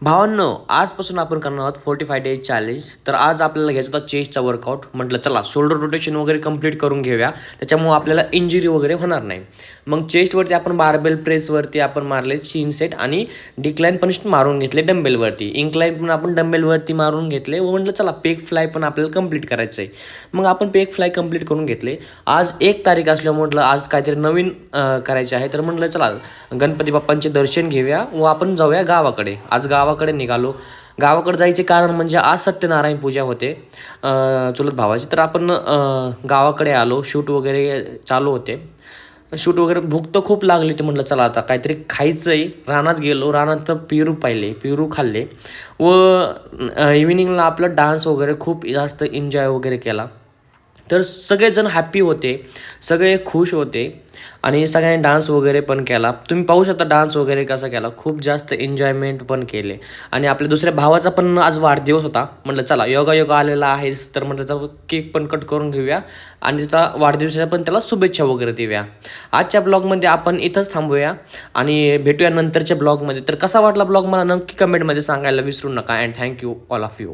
भावांनो, आजपासून आपण करणार आहोत 45 डेज चॅलेंज. तर आज आपल्याला घ्यायचा होता चेस्टचा वर्कआउट. म्हटलं चला शोल्डर रोटेशन वगैरे कंप्लीट करून घेऊया, त्याच्यामुळे आपल्याला इंजुरी वगैरे होणार नाही. मग चेस्टवरती आपण बार्बेल प्रेसवरती आपण मारले चीन सेट आणि डिक्लाइन पण मारून घेतले डंबेलवरती. इन्क्लाइन पण आपण डंबेलवरती मारून घेतले व म्हटलं चला पेक फ्लाय पण आपल्याला कंप्लीट करायचं आहे. मग आपण पेक फ्लाय कंप्लीट करून घेतले. आज 1 तारीख असल्यामुळे म्हटलं आज काहीतरी नवीन करायचे आहे. तर म्हटलं चला गणपती बाप्पांचे दर्शन घेऊया व आपण जाऊया गावाकडे. आज गावाकडे निघालो. गावाकडे जायचे कारण म्हणजे आज सत्यनारायण पूजा होते चुलत भावाची. तर आपण गावाकडे आलो. शूट वगैरे चालू होते. शूट वगैरे भूक तर खूप लागली होती. म्हटलं चला आता काहीतरी खायचं आहे. रानात गेलो. रानात तर पेरू पाहिले, पेरू खाल्ले व इव्हिनिंगला आपलं डान्स वगैरे खूप जास्त एन्जॉय वगैरे केला. तर सगळेजण हॅप्पी होते, सगळे खुश होते आणि सगळ्यांनी डान्स वगैरे पण केला. तुम्ही पाहू शकता डान्स वगैरे कसा केला. खूप जास्त एन्जॉयमेंट पण केले. आणि आपल्या दुसऱ्या भावाचा पण आज वाढदिवस होता. म्हटलं चला योगा आलेला आहेच, तर म्हटलं त्याचा केक पण कट करून घेऊया आणि त्याचा वाढदिवसाच्या पण त्याला शुभेच्छा वगैरे देऊया. आजच्या ब्लॉगमध्ये आपण इथंच थांबूया आणि भेटूया नंतरच्या ब्लॉगमध्ये. तर कसा वाटला ब्लॉग मला नक्की कमेंटमध्ये सांगायला विसरू नका. And thank you all of you.